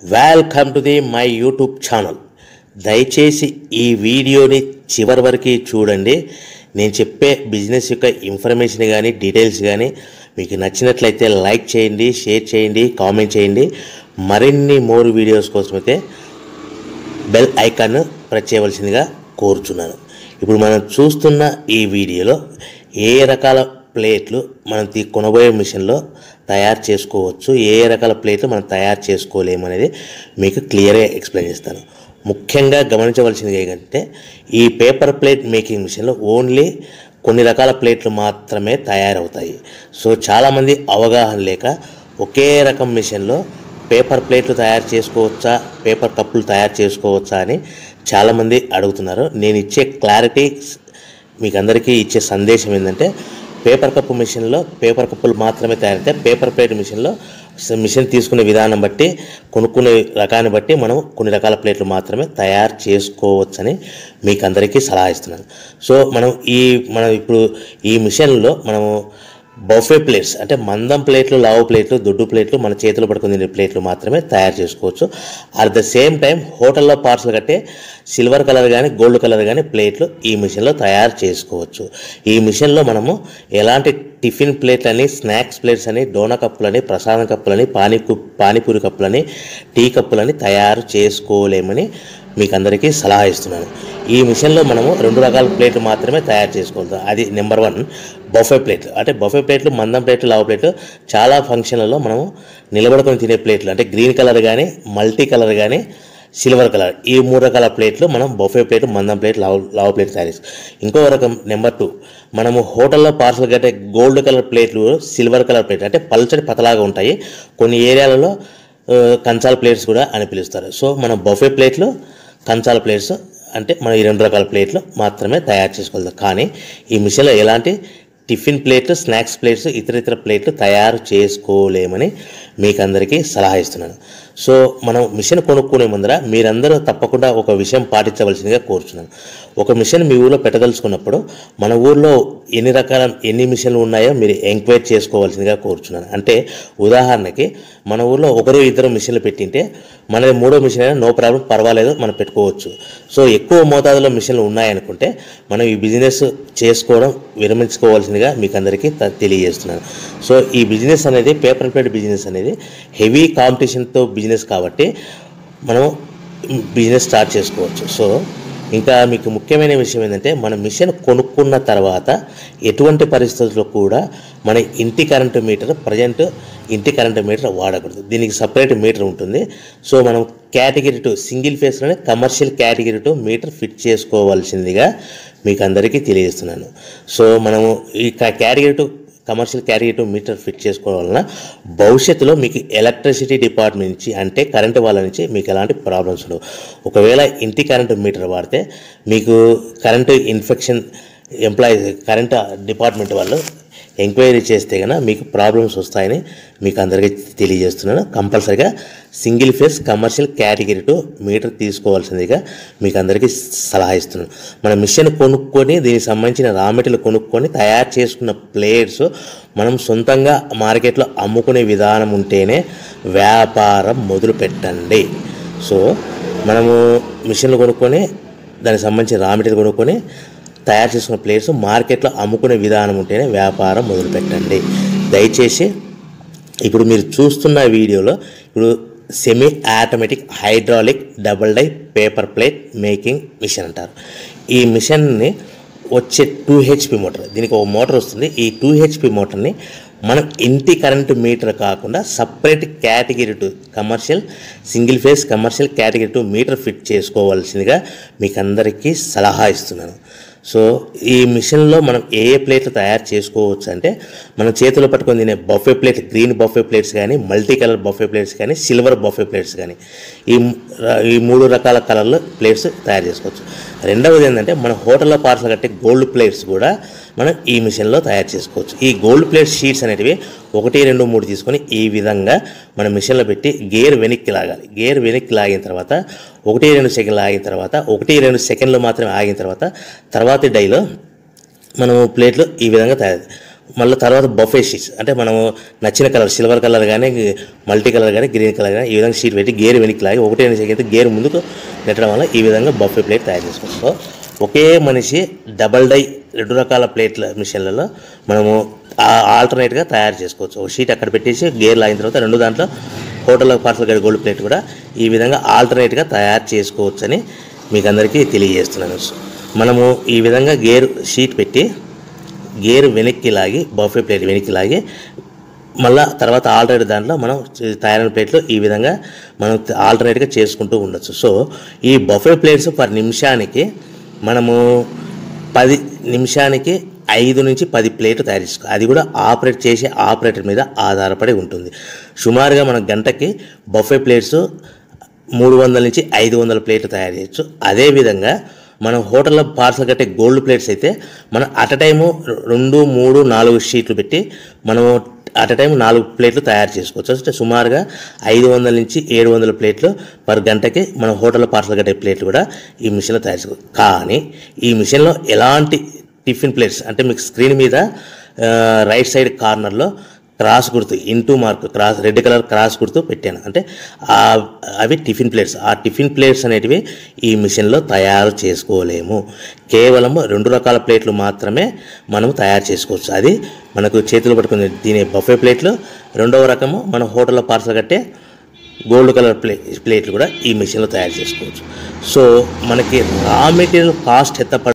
Welcome to the my YouTube channel. దయచేసి ఈ వీడియోని చివరి వరకు చూడండి. నేను చెప్పే బిజినెస్ యొక్క ఇన్ఫర్మేషన్ కానీ డీటెయిల్స్ కానీ మీకు నచ్చినట్లయితే లైక్ చేయండి, షేర్ చేయండి, కామెంట్ చేయండి. మరిన్ని మోర్ వీడియోస్ కోసమైతే బెల్ ఐకాన్ ప్రెస్ చేయవలసిందిగా కోరుచున్నాను. ఇప్పుడు మనం చూస్తున్న ఈ వీడియోలో ఏ రకాల ప్లేట్లు మనం కొనబోయే మిషన్లో తయారు చేసుకోవచ్చు, ఏ రకాల ప్లేట్లు మనం తయారు చేసుకోలేము అనేది మీకు క్లియర్గా ఎక్స్ప్లెయిన్ చేస్తాను. ముఖ్యంగా గమనించవలసింది ఏంటంటే ఈ పేపర్ ప్లేట్ మేకింగ్ మిషన్లో ఓన్లీ కొన్ని రకాల ప్లేట్లు మాత్రమే తయారవుతాయి. సో చాలామంది అవగాహన లేక ఒకే రకం మిషన్లో పేపర్ ప్లేట్లు తయారు చేసుకోవచ్చా, పేపర్ కప్పులు తయారు చేసుకోవచ్చా అని చాలామంది అడుగుతున్నారు. నేను ఇచ్చే క్లారిటీ మీకు అందరికీ ఇచ్చే సందేశం ఏంటంటే పేపర్ కప్పు మిషన్లో పేపర్ కప్పులు మాత్రమే తయారైతే, పేపర్ ప్లేట్ మిషన్లో మిషన్ తీసుకునే విధానం బట్టి, కొనుక్కునే రకాన్ని బట్టి మనం కొన్ని రకాల ప్లేట్లు మాత్రమే తయారు చేసుకోవచ్చని మీకు అందరికీ సలహా ఇస్తున్నాను. సో మనం ఇప్పుడు ఈ మిషన్లో మనము బఫే ప్లేట్స్ అంటే మందం ప్లేట్లు, లావు ప్లేట్లు, దొడ్డు ప్లేట్లు, మన చేతిలో పట్టుకుని తినే ప్లేట్లు మాత్రమే తయారు చేసుకోవచ్చు. అట్ ద సేమ్ టైం హోటల్లో పార్సల్ కట్టే సిల్వర్ కలర్ కానీ గోల్డ్ కలర్ కానీ ప్లేట్లు ఈ మిషన్లో తయారు చేసుకోవచ్చు. ఈ మిషన్లో మనము ఎలాంటి టిఫిన్ ప్లేట్లని, స్నాక్స్ ప్లేట్స్ అని, డోనా కప్పులని, ప్రసాదం కప్పులని, పానీపూరి కప్పులని, టీ కప్పులని తయారు చేసుకోలేమని మీకు అందరికీ సలహా ఇస్తున్నాను. ఈ మిషన్లో మనము 2 రకాల ప్లేట్లు మాత్రమే తయారు చేసుకోగలుగుతాం. అది నెంబర్ 1 బఫే ప్లేట్లు. అంటే బఫే ప్లేట్లు, మందం ప్లేట్లు, లావు ప్లేట్లు చాలా ఫంక్షన్లలో మనము నిలబడుకొని తినే ప్లేట్లు అంటే గ్రీన్ కలర్ కానీ, మల్టీ కలర్ కానీ, సిల్వర్ కలర్, ఈ 3 రకాల ప్లేట్లు మనం బఫే ప్లేట్, మందం ప్లేట్, లావు ప్లేట్ తయారు చేస్తాం. ఇంకో రకం నెంబర్ 2 మనము హోటల్లో పార్సల్ కట్టే గోల్డ్ కలర్ ప్లేట్లు, సిల్వర్ కలర్ ప్లేట్ అంటే పల్చడి పతలాగా ఉంటాయి. కొన్ని ఏరియాలలో కంచాల ప్లేట్స్ కూడా అని పిలుస్తారు. సో మనం బఫే ప్లేట్లు, కంచాల ప్లేట్స్ అంటే మనం ఈ 2 రకాల ప్లేట్లు మాత్రమే తయారు చేసుకోగలుగుతాం. కానీ ఈ మిషన్లో ఎలాంటి టిఫిన్ ప్లేట్లు, స్నాక్స్ ప్లేట్స్, ఇతర ప్లేట్లు తయారు చేసుకోలేమని మీకు అందరికీ సలహా ఇస్తున్నాను. సో మనం మిషన్ కొనుక్కునే ముందర మీరందరూ తప్పకుండా ఒక విషయం పాటించవలసిందిగా కోరుచున్నాను. ఒక మిషన్ మీ ఊళ్ళో పెట్టదలుచుకున్నప్పుడు మన ఊళ్ళో ఎన్ని మిషన్లు ఉన్నాయో మీరు ఎంక్వైరీ చేసుకోవాల్సిందిగా కోరుచున్నాను. అంటే ఉదాహరణకి మన ఊళ్ళో 1-2 మిషన్లు పెట్టింటే మనది 3వ మిషన్ అయినా నో ప్రాబ్లం, పర్వాలేదు, మనం పెట్టుకోవచ్చు. సో ఎక్కువ మోతాదులో మిషన్లు ఉన్నాయనుకుంటే మనం ఈ బిజినెస్ చేసుకోవడం విరమించుకోవాల్సిందిగా మీకు అందరికీ తెలియజేస్తున్నాను. సో ఈ బిజినెస్ అనేది, పేపర్ ప్లేట్ బిజినెస్ అనేది హెవీ కాంపిటీషన్తో బిజినెస్ కాబట్టి మనం బిజినెస్ స్టార్ట్ చేసుకోవచ్చు. సో ఇంకా మీకు ముఖ్యమైన విషయం ఏంటంటే మన మిషన్ కొనుక్కున్న తర్వాత ఎటువంటి పరిస్థితుల్లో కూడా మన ఇంటి కరెంటు మీటర్, ప్రజెంట్ ఇంటి కరెంటు మీటర్ వాడకూడదు. దీనికి సపరేట్ మీటర్ ఉంటుంది. సో మనం కేటగిరీ 2 సింగిల్ ఫేస్లోనే కమర్షియల్ కేటగిరీ 2 మీటర్ ఫిట్ చేసుకోవాల్సిందిగా మీకు అందరికీ తెలియజేస్తున్నాను. సో మనము ఈ category 2 commercial category 2 meter fit చేసుకోవడం వలన భవిష్యత్తులో మీకు ఎలక్ట్రిసిటీ డిపార్ట్మెంట్ నుంచి అంటే కరెంటు వాళ్ళ నుంచి మీకు ఎలాంటి ప్రాబ్లమ్స్ ఉండవు. ఒకవేళ ఇంటి కరెంటు మీటర్ వాడితే మీకు కరెంటు ఇన్ఫెక్షన్ కరెంటు డిపార్ట్మెంట్ వాళ్ళు ఎంక్వైరీ చేస్తే కనుక మీకు ప్రాబ్లమ్స్ వస్తాయని మీకు అందరికీ తెలియజేస్తున్నాను. కంపల్సరీగా single phase commercial category 2 meter తీసుకోవాల్సిందిగా మీకు అందరికీ సలహా ఇస్తున్నాను. మన మిషన్ కొనుక్కొని దీనికి సంబంధించిన రా మెటీరియల్ కొనుక్కొని తయారు చేసుకున్న ప్లేట్స్ మనం సొంతంగా మార్కెట్లో అమ్ముకునే విధానం ఉంటేనే వ్యాపారం మొదలు పెట్టండి. సో మనము మిషన్లు కొనుక్కొని దానికి సంబంధించిన రా మెటీరియల్ కొనుక్కొని తయారు చేసుకున్న ప్లేట్స్ మార్కెట్లో అమ్ముకునే విధానం ఉంటేనే వ్యాపారం మొదలుపెట్టండి. దయచేసి ఇప్పుడు మీరు చూస్తున్న వీడియోలో ఇప్పుడు semi automatic hydraulic double die paper plate making machine అంటారు. ఈ మిషన్ని వచ్చే 2 HP మోటార్, దీనికి ఒక మోటార్ వస్తుంది. ఈ 2 HP మోటార్ని మనం ఇంటి కరెంటు మీటర్ కాకుండా separate category 2 commercial single phase commercial category 2 meter fit చేసుకోవాల్సిందిగా మీకు అందరికీ సలహా ఇస్తున్నాను. సో ఈ మిషన్లో మనం ఏ ప్లేట్లు తయారు చేసుకోవచ్చు అంటే మనం చేతిలో పట్టుకొని తినే buffet plate, green buffet plates కానీ, మల్టీ కలర్ బఫే ప్లేట్స్ కానీ, సిల్వర్ బఫే ప్లేట్స్ కానీ, ఈ 3 రకాల కలర్లో ప్లేట్స్ తయారు చేసుకోవచ్చు. రెండవది ఏంటంటే మన హోటల్లో పార్సల్ కట్టే గోల్డ్ ప్లేట్స్ కూడా మనం ఈ మిషన్లో తయారు చేసుకోవచ్చు. ఈ గోల్డ్ ప్లేట్ షీట్స్ అనేటివి 1, 2, 3 తీసుకొని ఈ విధంగా మన మిషన్లో పెట్టి గేర్ వెనక్కి లాగాలి. గేర్ వెనక్కి లాగిన తర్వాత 1-2 సెకండ్లు ఆగిన తర్వాత 1-2 సెకండ్లు మాత్రమే ఆగిన తర్వాత తర్వాతి డైలో మనము ప్లేట్లు ఈ విధంగా తయారు మళ్ళీ తర్వాత బఫే షీట్స్ అంటే మనము నచ్చిన కలర్ సిల్వర్ కలర్ కానీ మల్టీ కలర్ కానీ గ్రీన్ కలర్ కానీ ఈ విధంగా షీట్ పెట్టి గేర్ వెనక్కి లాగి 1 సెకండ్ గేర్ ముందుకు నెట్టడం వల్ల ఈ విధంగా బఫే ప్లేట్ తయారు చేసుకోవచ్చు. సో ఒకే మనిషి డబల్ డై 2 రకాల ప్లేట్ల మిషన్లలో మనము ఆల్టర్నేట్గా తయారు చేసుకోవచ్చు. ఒక షీట్ అక్కడ పెట్టేసి గేర్ లాగిన తర్వాత 2 దాంట్లో హోటల్ పార్సల్ గడి గోల్డ్ ప్లేట్ కూడా ఈ విధంగా ఆల్టర్నేట్గా తయారు చేసుకోవచ్చు అని మీకు అందరికీ తెలియజేస్తున్నాను. మనము ఈ విధంగా గేర్ షీట్ పెట్టి గేర్ వెనక్కి లాగి బఫే ప్లేట్ వెనక్కి లాగి మళ్ళీ తర్వాత ఆల్టర్నేట్ దాంట్లో మనం తయారైన ప్లేట్లు ఈ విధంగా మనం ఆల్టర్నేట్గా చేసుకుంటూ ఉండొచ్చు. సో ఈ బఫే ప్లేట్స్ పర్ నిమిషానికి మనము 10 నిమిషానికి 5 నుంచి 10 ప్లేట్లు తయారు చేసుకోవాలి. అది కూడా ఆపరేట్ చేసే ఆపరేటర్ మీద ఆధారపడి ఉంటుంది. సుమారుగా మన గంటకి బఫే ప్లేట్స్ 300 నుంచి 500 ప్లేట్లు తయారు చేయొచ్చు. అదేవిధంగా మనం హోటల్లో పార్సల్ కట్టే గోల్డ్ ప్లేట్స్ అయితే మనం అట్ అ టైము 2, 3, 4 షీట్లు పెట్టి మనము అట్ అ టైం 4 ప్లేట్లు తయారు చేసుకోవచ్చు. అంటే సుమారుగా 500 నుంచి 700 ప్లేట్లు పర్ గంటకి మనం హోటల్లో పార్సల్ కట్టే ప్లేట్లు కూడా ఈ మిషన్లో తయారు చేసుకోవచ్చు. కానీ ఈ మిషన్లో ఎలాంటి టిఫిన్ ప్లేట్స్ అంటే మీకు స్క్రీన్ మీద రైట్ సైడ్ కార్నర్లో క్రాస్ గుర్తు into mark cross red colour cross గుర్తు పెట్టాను. అంటే అవి టిఫిన్ ప్లేట్స్. ఆ టిఫిన్ ప్లేట్స్ అనేటివి ఈ మిషన్లో తయారు చేసుకోలేము. కేవలం 2 రకాల ప్లేట్లు మాత్రమే మనం తయారు చేసుకోవచ్చు. అది మనకు చేతులు పట్టుకుని తినే బఫే ప్లేట్లు, 2వ రకము మన హోటల్లో పార్సల్ కట్టే గోల్డ్ కలర్ ప్లేట్లు కూడా ఈ మిషన్లో తయారు చేసుకోవచ్చు. సో మనకి రా మెటీరియల్ కాస్ట్ ఎంత